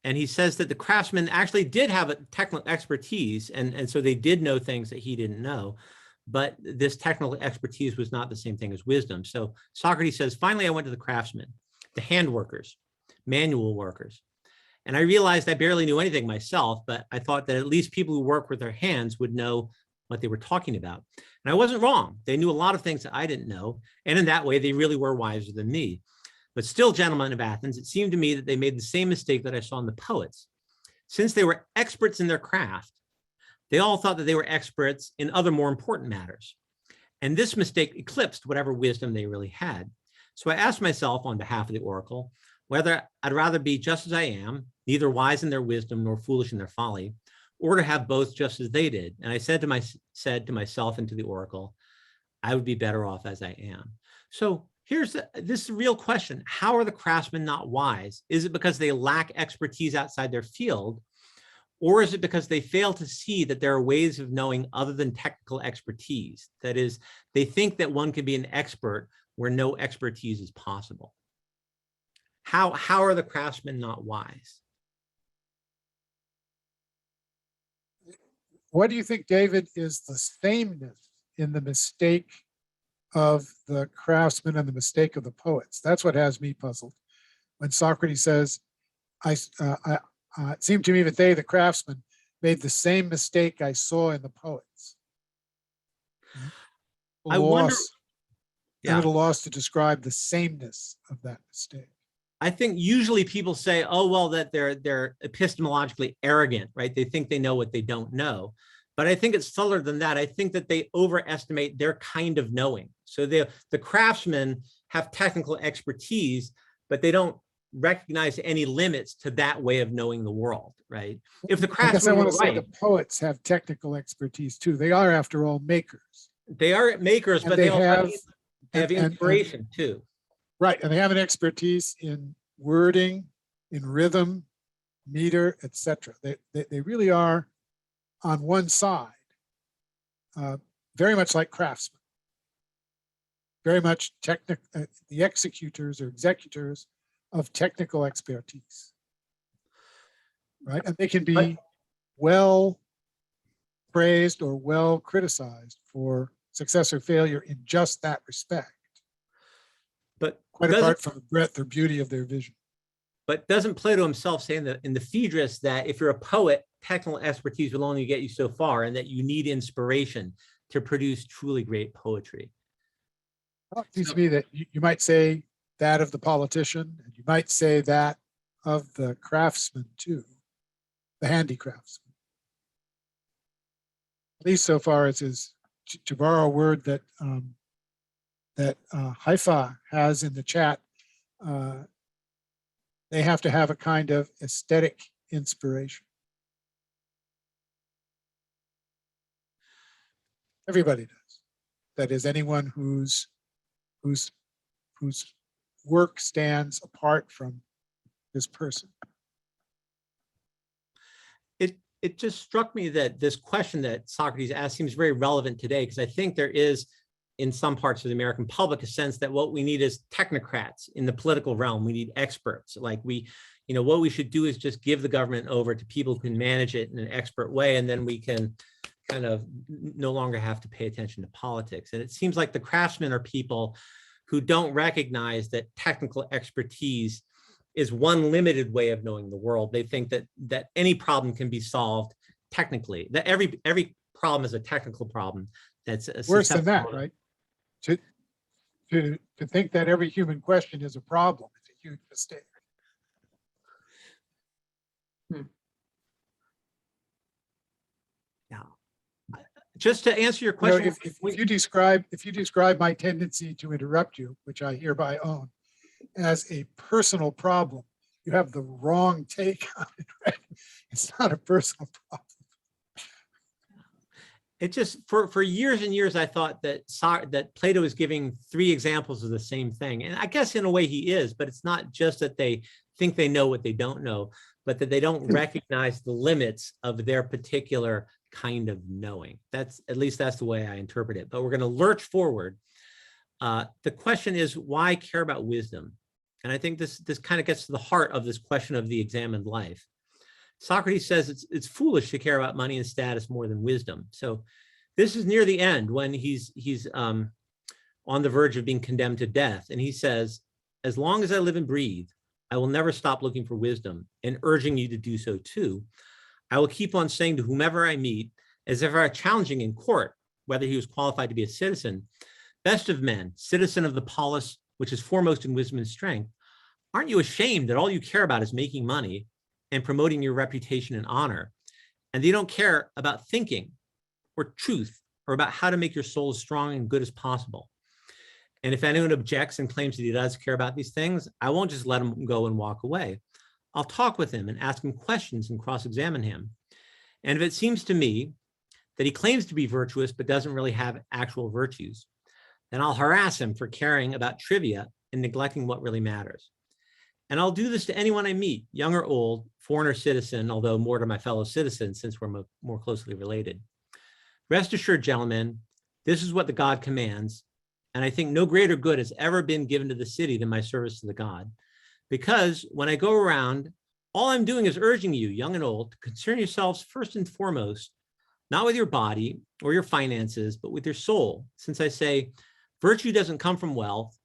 And he says that the craftsmen actually did have a technical expertise, and so they did know things that he didn't know. But this technical expertise was not the same thing as wisdom. So Socrates says, finally, I went to the craftsmen, the hand workers, manual workers. And I realized I barely knew anything myself, but I thought that at least people who work with their hands would know what they were talking about. And I wasn't wrong. They knew a lot of things that I didn't know. And in that way, they really were wiser than me. But still, gentlemen of Athens, it seemed to me that they made the same mistake that I saw in the poets. Since they were experts in their craft, they all thought that they were experts in other more important matters. And this mistake eclipsed whatever wisdom they really had. So I asked myself on behalf of the oracle, whether I'd rather be just as I am, neither wise in their wisdom nor foolish in their folly, or to have both just as they did. And I said to myself and to the oracle, I would be better off as I am. So this is a real question. How are the craftsmen not wise? Is it because they lack expertise outside their field? Or is it because they fail to see that there are ways of knowing other than technical expertise? That is, they think that one can be an expert where no expertise is possible. How are the craftsmen not wise? What do you think, David, is the sameness in the mistake of the craftsmen and the mistake of the poets? That's what has me puzzled. When Socrates says, it seemed to me that they, the craftsmen, made the same mistake I saw in the poets. I wonder. I'm at a loss to describe the sameness of that mistake. I think usually people say, oh, well, that they're epistemologically arrogant, right? They think they know what they don't know. But I think it's subtler than that. I think that they overestimate their kind of knowing. So the craftsmen have technical expertise, but they don't recognize any limits to that way of knowing the world, right? If the craftsmen were right, the poets have technical expertise too. They are, after all, makers. They are makers, but they also have inspiration too. Right, and they have an expertise in wording, in rhythm, meter, etc. They really are on one side, very much like craftsmen, very much the executors or executors of technical expertise, right? And they can be well praised or well criticized for success or failure in just that respect. But quite apart from the breadth or beauty of their vision. But doesn't Plato himself say in the Phaedrus that if you're a poet, technical expertise will only get you so far, and that you need inspiration to produce truly great poetry? Well, it seems to me that you might say that of the politician, and you might say that of the craftsman too, the handicraftsman. At least so far as is, to borrow a word that that Haifa has in the chat, they have to have a kind of aesthetic inspiration. Everybody does. That is, anyone whose work stands apart from this person. It just struck me that this question that Socrates asked seems very relevant today, because I think there is, in some parts of the American public, a sense that what we need is technocrats in the political realm. We need experts. Like what we should do is just give the government over to people who can manage it in an expert way, and then we can kind of no longer have to pay attention to politics. And it seems like the craftsmen are people who don't recognize that technical expertise is one limited way of knowing the world. They think that any problem can be solved technically, that every problem is a technical problem. That's worse than that, right? To think that every human question is a problem is a huge mistake. Yeah. Just to answer your question, if you describe my tendency to interrupt you, which I hereby own, as a personal problem, you have the wrong take on it, right? It's not a personal problem. It just, for years and years, I thought that Plato is giving three examples of the same thing. And I guess in a way he is, but it's not just that they think they know what they don't know, but that they don't recognize the limits of their particular kind of knowing. At least that's the way I interpret it. But we're going to lurch forward. The question is, why care about wisdom? And I think this kind of gets to the heart of this question of the examined life. Socrates says it's foolish to care about money and status more than wisdom. So this is near the end when he's on the verge of being condemned to death. And he says, as long as I live and breathe, I will never stop looking for wisdom and urging you to do so too. I will keep on saying to whomever I meet, as if I were challenging in court, whether he was qualified to be a citizen, best of men, citizen of the polis, which is foremost in wisdom and strength, aren't you ashamed that all you care about is making money and promoting your reputation and honor, and that you don't care about thinking or truth or about how to make your soul as strong and good as possible? And if anyone objects and claims that he does care about these things, I won't just let him go and walk away. I'll talk with him and ask him questions and cross-examine him. And if it seems to me that he claims to be virtuous but doesn't really have actual virtues, then I'll harass him for caring about trivia and neglecting what really matters. And I'll do this to anyone I meet, young or old, foreign or citizen, although more to my fellow citizens since we're more closely related. Rest assured, gentlemen, this is what the God commands. And I think no greater good has ever been given to the city than my service to the God. Because when I go around, all I'm doing is urging you, young and old, to concern yourselves first and foremost, not with your body or your finances, but with your soul. Since I say, virtue doesn't come from wealth,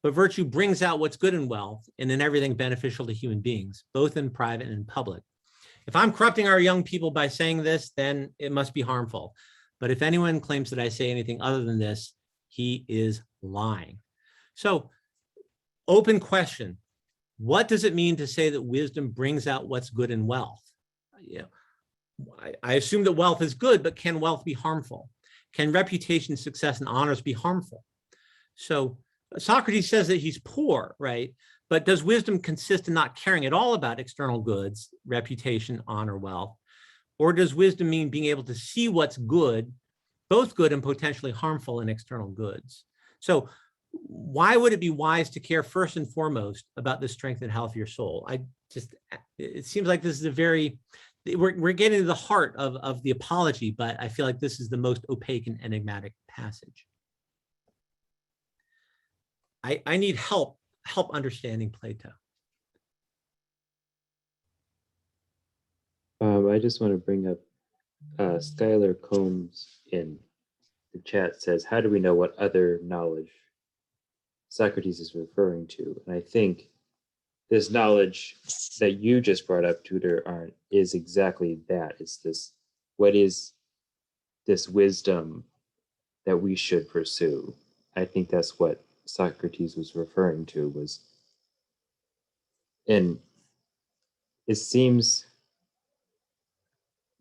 but virtue brings out what's good in wealth and in everything beneficial to human beings, both in private and in public. If I'm corrupting our young people by saying this, then it must be harmful. But if anyone claims that I say anything other than this, he is lying. So, open question. What does it mean to say that wisdom brings out what's good in wealth? I assume that wealth is good, but can wealth be harmful? Can reputation, success, and honors be harmful? So Socrates says that he's poor, right? But does wisdom consist in not caring at all about external goods, reputation, honor, wealth? Or does wisdom mean being able to see what's good, both good and potentially harmful in external goods? So why would it be wise to care first and foremost about the strength and health of your soul? It seems like this is we're getting to the heart of the apology, but I feel like this is the most opaque and enigmatic passage. I need help understanding Plato. I just want to bring up Skylar Combs in the chat says, how do we know what other knowledge Socrates is referring to? And I think this knowledge that you just brought up, Tutor Arndt, is exactly that. It's this, what is this wisdom that we should pursue? I think that's what Socrates was referring to was, and it seems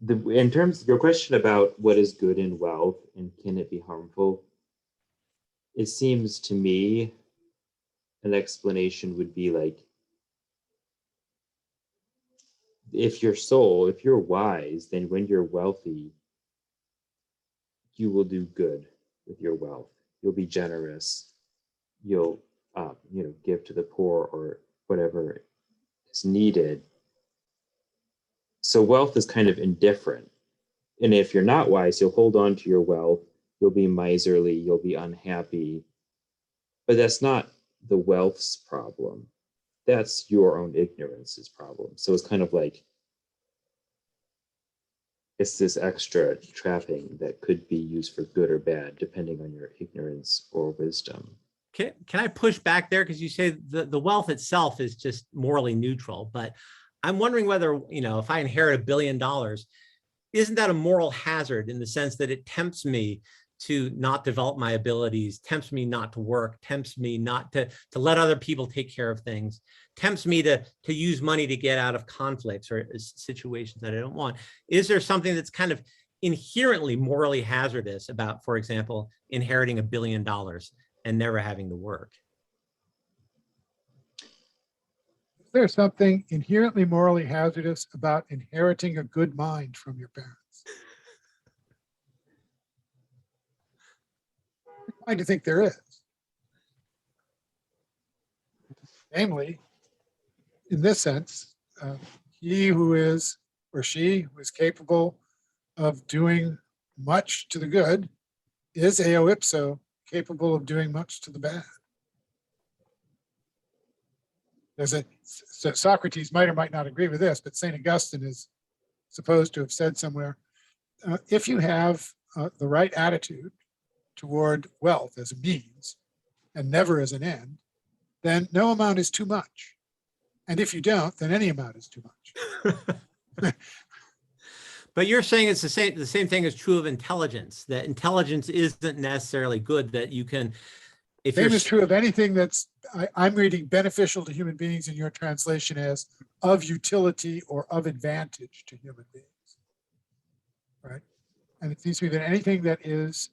in terms of your question about what is good in wealth and can it be harmful, it seems to me an explanation would be like, if you're wise, then when you're wealthy, you will do good with your wealth. You'll be generous. You'll, give to the poor or whatever is needed. So wealth is kind of indifferent. And if you're not wise, you'll hold on to your wealth. You'll be miserly. You'll be unhappy. But that's not the wealth's problem. That's your own ignorance's problem. So it's kind of like, it's this extra trapping that could be used for good or bad, depending on your ignorance or wisdom. Can I push back there? Because you say the wealth itself is just morally neutral, but I'm wondering whether, if I inherit $1 billion, isn't that a moral hazard in the sense that it tempts me to not develop my abilities, tempts me not to work, tempts me not to let other people take care of things, tempts me to use money to get out of conflicts or situations that I don't want? Is there something that's kind of inherently morally hazardous about, for example, inheriting $1 billion and never having to work? Is there something inherently morally hazardous about inheriting a good mind from your parents? I do think there is. Namely, in this sense, he who is, or she who is capable of doing much to the good is eo ipso capable of doing much to the bad. So Socrates might or might not agree with this, but St. Augustine is supposed to have said somewhere, if you have the right attitude toward wealth as a means and never as an end, then no amount is too much. And if you don't, then any amount is too much. But you're saying it's the same thing is true of intelligence, that intelligence isn't necessarily good, that you can, if Same you're is true of anything that's, I'm reading beneficial to human beings in your translation as of utility or of advantage to human beings. Right? And it seems to me that anything that is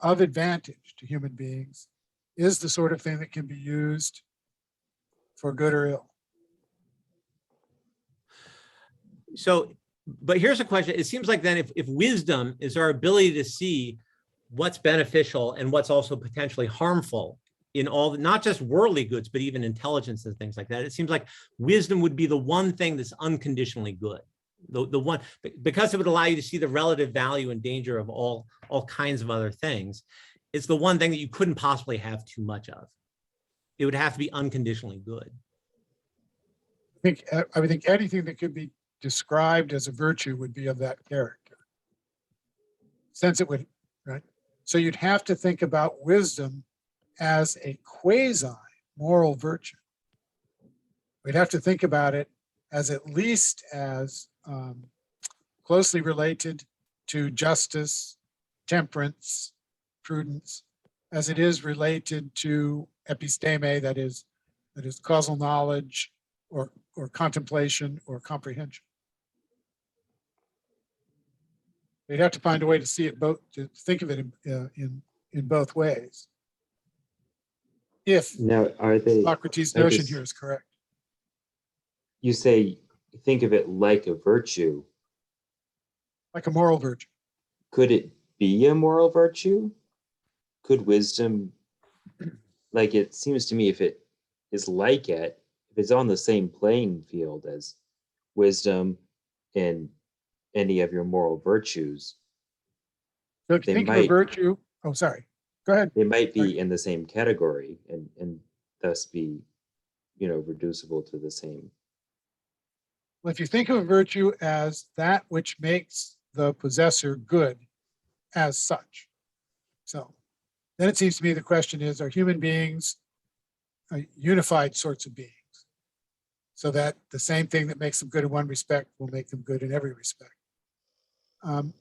of advantage to human beings is the sort of thing that can be used for good or ill. So, but here's a question. It seems like then if wisdom is our ability to see what's beneficial and what's also potentially harmful in all, not just worldly goods, but even intelligence and things like that, it seems like wisdom would be the one thing that's unconditionally good. The one, because it would allow you to see the relative value and danger of all kinds of other things. It's the one thing that you couldn't possibly have too much of. It would have to be unconditionally good. I would think anything that could be described as a virtue would be of that character. Since it would, right? So you'd have to think about wisdom as a quasi-moral virtue. We'd have to think about it as at least as closely related to justice, temperance, prudence, as it is related to episteme, that is causal knowledge or contemplation or comprehension. We'd have to find a way to see it both, to think of it in both ways. If Now, are they, Socrates' notion here is correct. you say, think of it like a virtue. Like a moral virtue. Could it be a moral virtue? Could wisdom, like it seems to me, if it is like it, if it's on the same playing field as wisdom and any of your moral virtues, So if you think of a virtue, oh, sorry, go ahead. they might be in the same category and thus be, reducible to the same. Well, if you think of a virtue as that which makes the possessor good as such, so then it seems to me the question is, are human beings unified sorts of beings? So that the same thing that makes them good in one respect will make them good in every respect.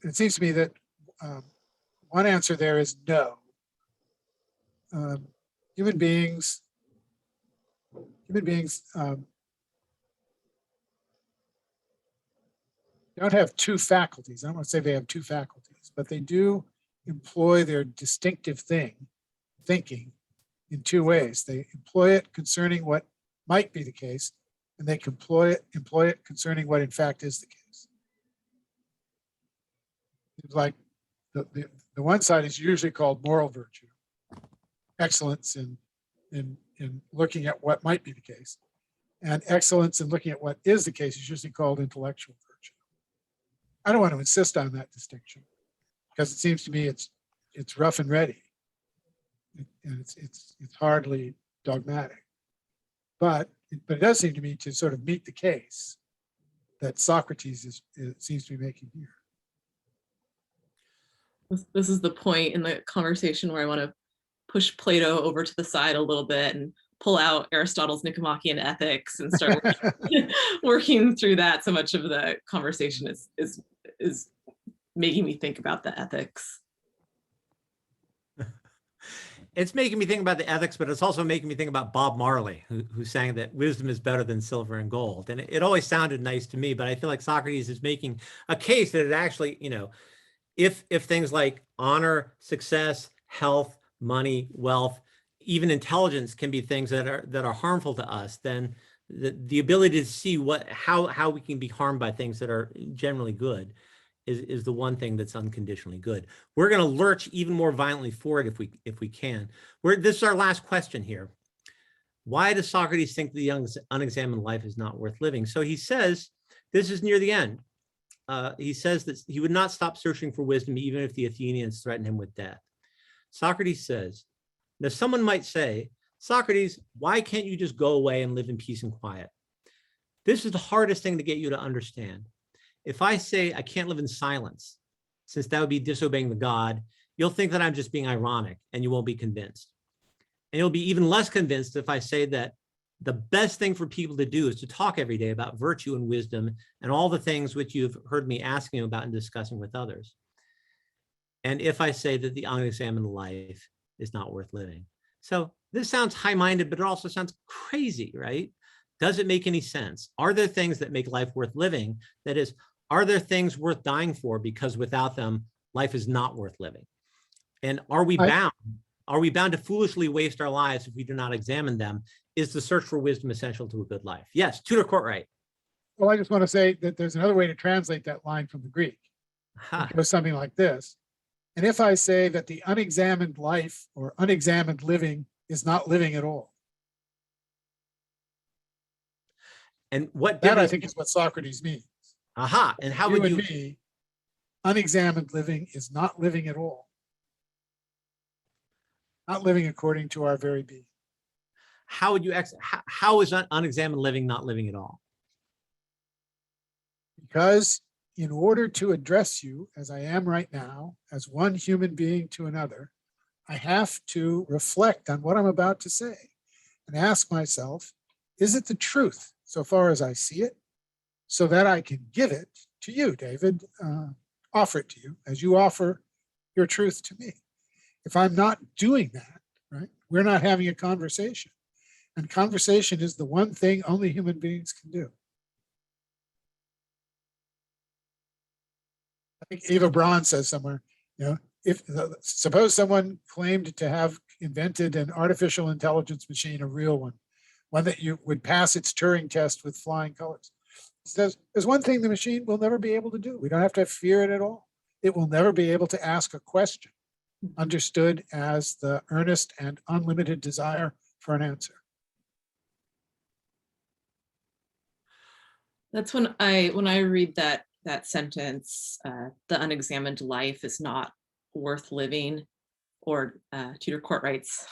It seems to me that one answer there is no. Human beings don't have two faculties. I don't want to say they have two faculties, but they do employ their distinctive thing thinking in two ways. They employ it concerning what might be the case, and they employ it concerning what in fact is the case. It's like the one side is usually called moral virtue, excellence in looking at what might be the case, and excellence in looking at what is the case is usually called intellectual virtue. I don't want to insist on that distinction because it seems to me it's rough and ready, and it's hardly dogmatic, but it does seem to me to sort of meet the case that Socrates seems to be making here. This is the point in the conversation where I want to push Plato over to the side a little bit and pull out Aristotle's Nicomachean Ethics and start working through that. So much of the conversation is making me think about the ethics. It's making me think about the ethics, but it's also making me think about Bob Marley, who sang that wisdom is better than silver and gold. And it always sounded nice to me, but I feel like Socrates is making a case that it actually, if things like honor, success, health, money, wealth, even intelligence can be things that are harmful to us, then the ability to see how we can be harmed by things that are generally good is the one thing that's unconditionally good. We're going to lurch even more violently for it if we can. This is our last question here. Why does Socrates think the unexamined life is not worth living? So he says, this is near the end. He says that he would not stop searching for wisdom even if the Athenians threatened him with death. Socrates says, now someone might say, Socrates, why can't you just go away and live in peace and quiet? This is the hardest thing to get you to understand. If I say I can't live in silence, since that would be disobeying the God, you'll think that I'm just being ironic and you won't be convinced. And you'll be even less convinced if I say that the best thing for people to do is to talk every day about virtue and wisdom and all the things which you've heard me asking about and discussing with others. And if I say that the unexamined life is not worth living. So this sounds high-minded, but it also sounds crazy, right? Does it make any sense? Are there things that make life worth living? That is, are there things worth dying for because without them, life is not worth living? And are we bound? Are we bound to foolishly waste our lives if we do not examine them? Is the search for wisdom essential to a good life? Yes, Tutor Courtright. Well, I just want to say that there's another way to translate that line from the Greek. It goes something like this. And if I say that the unexamined life or unexamined living is not living at all. And what that I think is what Socrates means. Aha. And how would you? Me, unexamined living is not living at all. Not living according to our very being. How would you? How is unexamined living not living at all? Because in order to address you as I am right now, as one human being to another, I have to reflect on what I'm about to say and ask myself, is it the truth so far as I see it, so that I can give it to you, David, offer it to you as you offer your truth to me. If I'm not doing that, right, we're not having a conversation. And conversation is the one thing only human beings can do. I think Eva Braun says somewhere, if suppose someone claimed to have invented an artificial intelligence machine, a real one that you would pass its Turing test with flying colors. It says there's one thing the machine will never be able to do. We don't have to fear it at all. It will never be able to ask a question understood as the earnest and unlimited desire for an answer. That's when I read that sentence, the unexamined life is not worth living, or Tutor Courtright's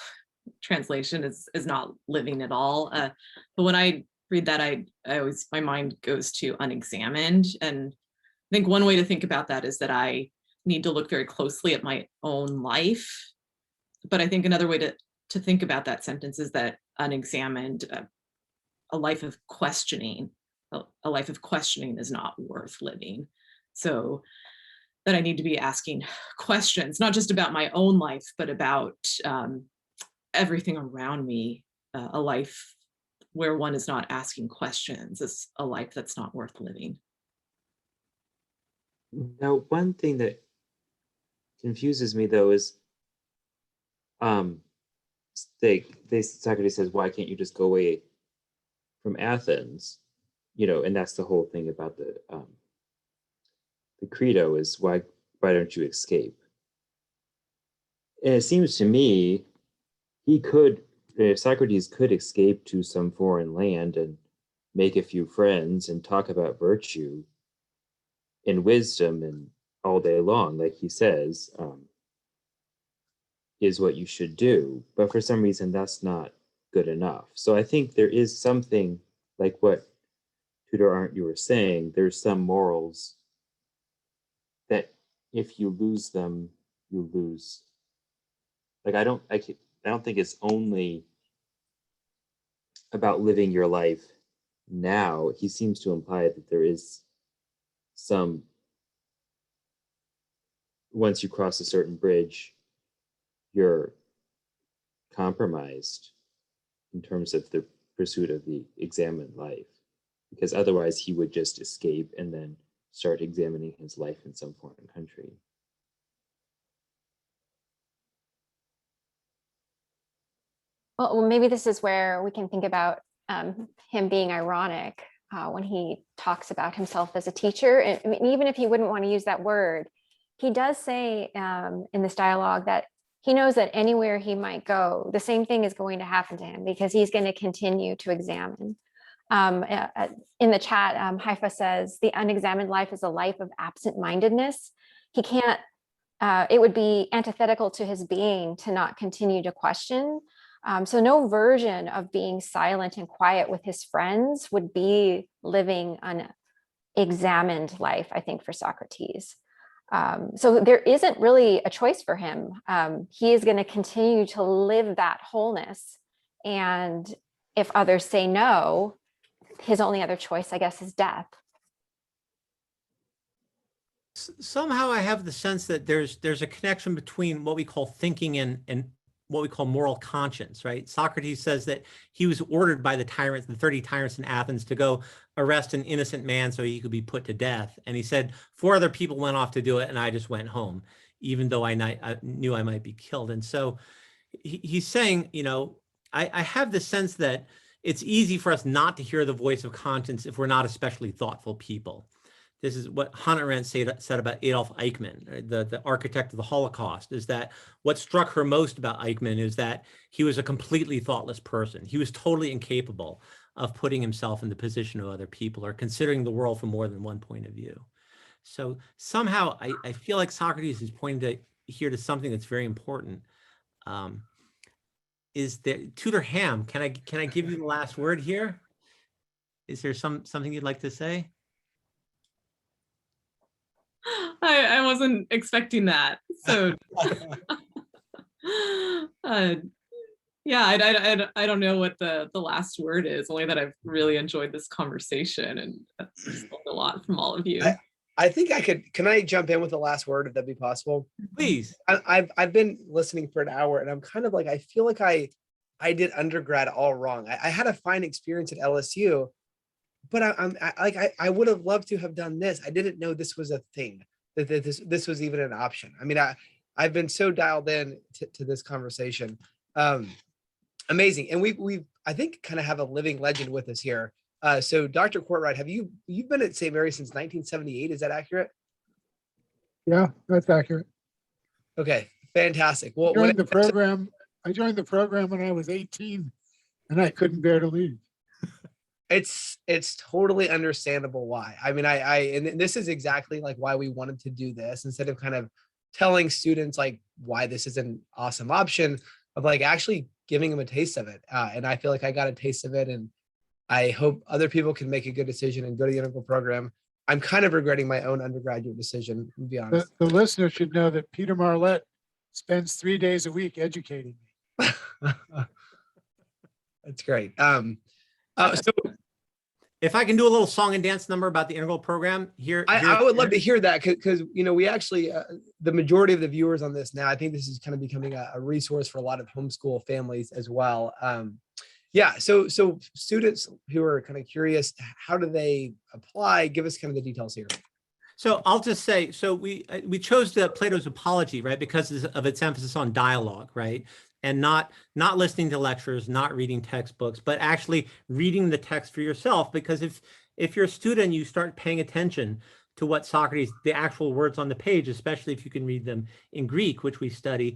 translation is not living at all. But when I read that, I always, my mind goes to unexamined. And I think one way to think about that is that I need to look very closely at my own life. But I think another way to think about that sentence is that unexamined, a life of questioning, a life of questioning is not worth living. So that I need to be asking questions, not just about my own life, but about everything around me. A life where one is not asking questions is a life that's not worth living. Now, one thing that confuses me though is Socrates says, why can't you just go away from Athens? And that's the whole thing about the credo is why don't you escape? And it seems to me Socrates could escape to some foreign land and make a few friends and talk about virtue and wisdom and all day long, like he says, is what you should do. But for some reason, that's not good enough. So I think there is something like what Tutor Arndt, you were saying, there's some morals that if you lose them, you lose. Like, I don't think it's only about living your life now. He seems to imply that there is some, once you cross a certain bridge, you're compromised in terms of the pursuit of the examined life, because otherwise he would just escape and then start examining his life in some foreign country. Well, maybe this is where we can think about him being ironic when he talks about himself as a teacher. And I mean, even if he wouldn't want to use that word, he does say in this dialogue that he knows that anywhere he might go, the same thing is going to happen to him because he's going to continue to examine. In the chat, Haifa says, the unexamined life is a life of absent-mindedness. He can't, it would be antithetical to his being to not continue to question. So no version of being silent and quiet with his friends would be living an examined life, I think, for Socrates. So there isn't really a choice for him. He is going to continue to live that wholeness. And if others say no, his only other choice, I guess, is death. Somehow I have the sense that there's a connection between what we call thinking and what we call moral conscience, right? Socrates says that he was ordered by the 30 tyrants in Athens to go arrest an innocent man so he could be put to death. And he said, 4 other people went off to do it and I just went home, even though I knew I might be killed. And so he's saying, I have the sense that it's easy for us not to hear the voice of conscience if we're not especially thoughtful people. This is what Hannah Arendt said about Adolf Eichmann, the architect of the Holocaust, is that what struck her most about Eichmann is that he was a completely thoughtless person. He was totally incapable of putting himself in the position of other people or considering the world from more than one point of view. So somehow I feel like Socrates is pointing here to something that's very important. Is there, Tutor Ham, can I give you the last word here? Is there something you'd like to say? I wasn't expecting that. So yeah, I don't know what the last word is, only that I've really enjoyed this conversation and that's learned a lot from all of you. I think can I jump in with the last word if that'd be possible? Please. I've been listening for an hour and I'm kind of like, I feel like I did undergrad all wrong. I had a fine experience at LSU, but I would have loved to have done this. I didn't know this was a thing, that this was even an option. I mean, I've been so dialed in to this conversation. Amazing. And we've I think kind of have a living legend with us here. So Dr. Courtwright, you've been at St. Mary since 1978? Is that accurate? Yeah, that's accurate. Okay, fantastic. Well, I joined the program when I was 18 and I couldn't bear to leave. It's totally understandable why. I mean, and this is exactly like why we wanted to do this, instead of kind of telling students like why this is an awesome option, of like actually giving them a taste of it. And I feel like I got a taste of it, and I hope other people can make a good decision and go to the integral program. I'm kind of regretting my own undergraduate decision, to be honest. The listener should know that Peter Marlette spends 3 days a week educating me. That's great. So if I can do a little song and dance number about the integral program here. I would love to hear that, because we actually, the majority of the viewers on this now, I think this is kind of becoming a resource for a lot of homeschool families as well. Yeah, so students who are kind of curious, how do they apply? Give us kind of the details here. So I'll just say, so we chose Plato's Apology, right, because of its emphasis on dialogue, right? and not listening to lectures, not reading textbooks, but actually reading the text for yourself. Because if you're a student, you start paying attention to what Socrates, the actual words on the page, especially if you can read them in Greek, which we study,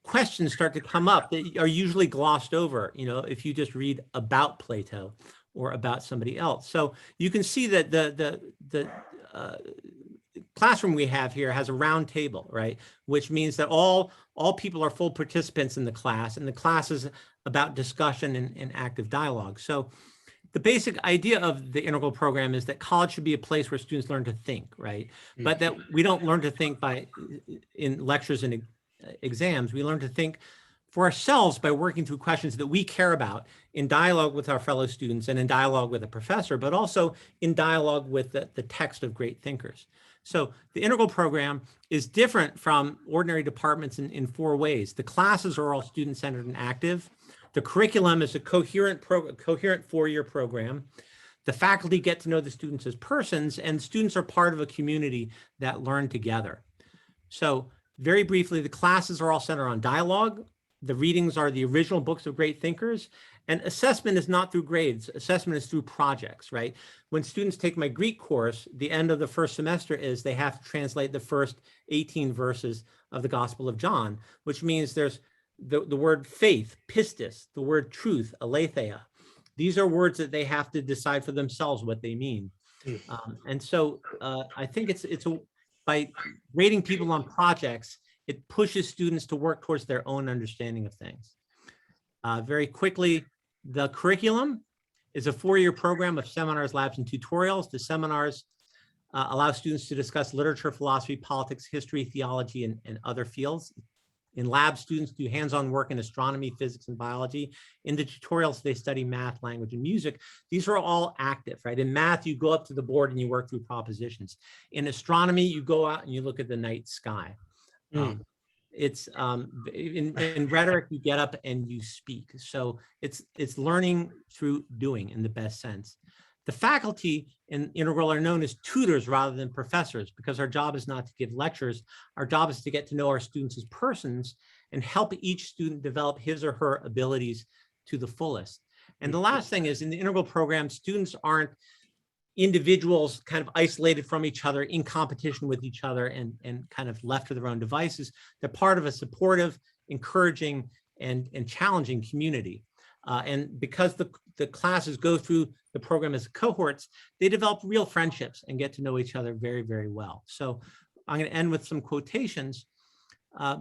questions start to come up that are usually glossed over, if you just read about Plato or about somebody else. So you can see that the classroom we have here has a round table, right? Which means that all people are full participants in the class, and the class is about discussion and active dialogue. So the basic idea of the integral program is that college should be a place where students learn to think, right? But that we don't learn to think in lectures and exams. We learn to think for ourselves by working through questions that we care about in dialogue with our fellow students and in dialogue with a professor, but also in dialogue with the text of great thinkers. So the integral program is different from ordinary departments in 4 ways. The classes are all student-centered and active. The curriculum is a coherent 4-year program. The faculty get to know the students as persons, and students are part of a community that learn together. So very briefly, the classes are all centered on dialogue. The readings are the original books of great thinkers, and assessment is not through grades. Assessment is through projects, right? When students take my Greek course, the end of the first semester is they have to translate the first 18 verses of the Gospel of John, which means there's the word faith, pistis, the word truth, aletheia. These are words that they have to decide for themselves what they mean. And so I think by rating people on projects, it pushes students to work towards their own understanding of things. Very quickly, the curriculum is a 4-year program of seminars, labs, and tutorials. The seminars allow students to discuss literature, philosophy, politics, history, theology, and other fields. In labs, students do hands-on work in astronomy, physics, and biology. In the tutorials, they study math, language, and music. These are all active, right? In math, you go up to the board and you work through propositions. In astronomy, you go out and you look at the night sky. It's in rhetoric, you get up and you speak. So it's learning through doing in the best sense. The faculty in integral are known as tutors rather than professors, because our job is not to give lectures. Our job is to get to know our students as persons and help each student develop his or her abilities to the fullest. And the last thing is, in the integral program, students aren't individuals kind of isolated from each other, in competition with each other, and kind of left to their own devices. They're part of a supportive, encouraging, and challenging community. And because the classes go through the program as cohorts, they develop real friendships and get to know each other very, very well. So I'm going to end with some quotations.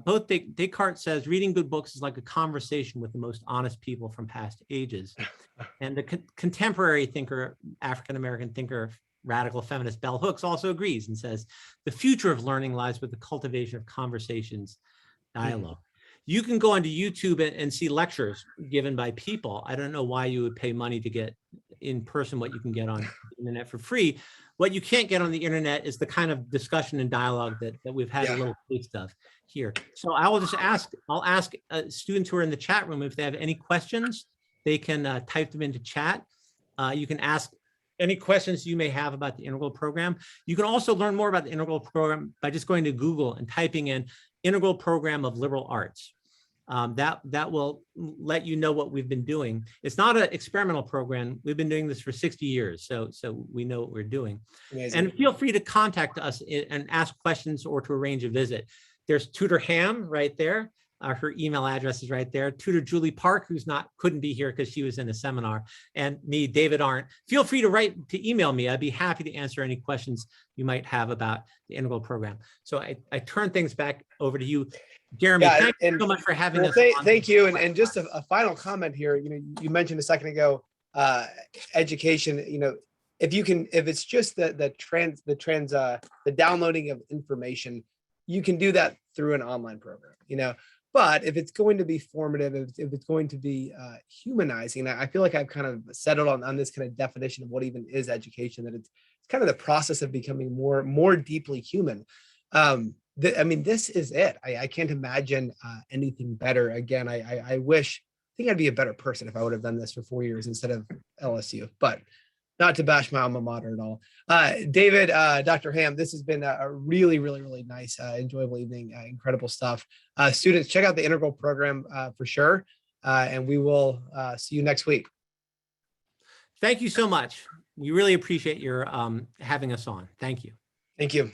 Both Descartes says, reading good books is like a conversation with the most honest people from past ages. And the contemporary thinker, African-American thinker, radical feminist Bell Hooks also agrees and says, the future of learning lies with the cultivation of conversations, dialogue. You can go onto YouTube and see lectures given by people. I don't know why you would pay money to get in person what you can get on the internet for free. What you can't get on the internet is the kind of discussion and dialogue that we've had a little taste of here. So I will just I'll ask students who are in the chat room if they have any questions, they can type them into chat. You can ask any questions you may have about the integral program. You can also learn more about the integral program by just going to Google and typing in Integral Program of Liberal Arts. That will let you know what we've been doing. It's not an experimental program. We've been doing this for 60 years, so we know what we're doing. Amazing. And feel free to contact us and ask questions or to arrange a visit. There's Tutor Ham right there. Her email address is right there. Tutor Julie Park, who's couldn't be here because she was in a seminar, and me, David Arndt. Feel free to email me. I'd be happy to answer any questions you might have about the integral program. So I turn things back over to you, Jeremy. Thank you so much for having us. Thank you. And just a final comment here. You mentioned a second ago, education. If it's just the downloading of information, you can do that through an online program. But if it's going to be formative, if it's going to be humanizing, I feel like I've kind of settled on this kind of definition of what even is education, that it's kind of the process of becoming more deeply human. This is it. I can't imagine anything better. Again, I think I'd be a better person if I would have done this for 4 years instead of LSU. But not to bash my alma mater at all. David, Dr. Ham, this has been a really, really, really nice, enjoyable evening. Incredible stuff. Students, check out the Integral program for sure. And we will see you next week. Thank you so much. We really appreciate your having us on. Thank you. Thank you.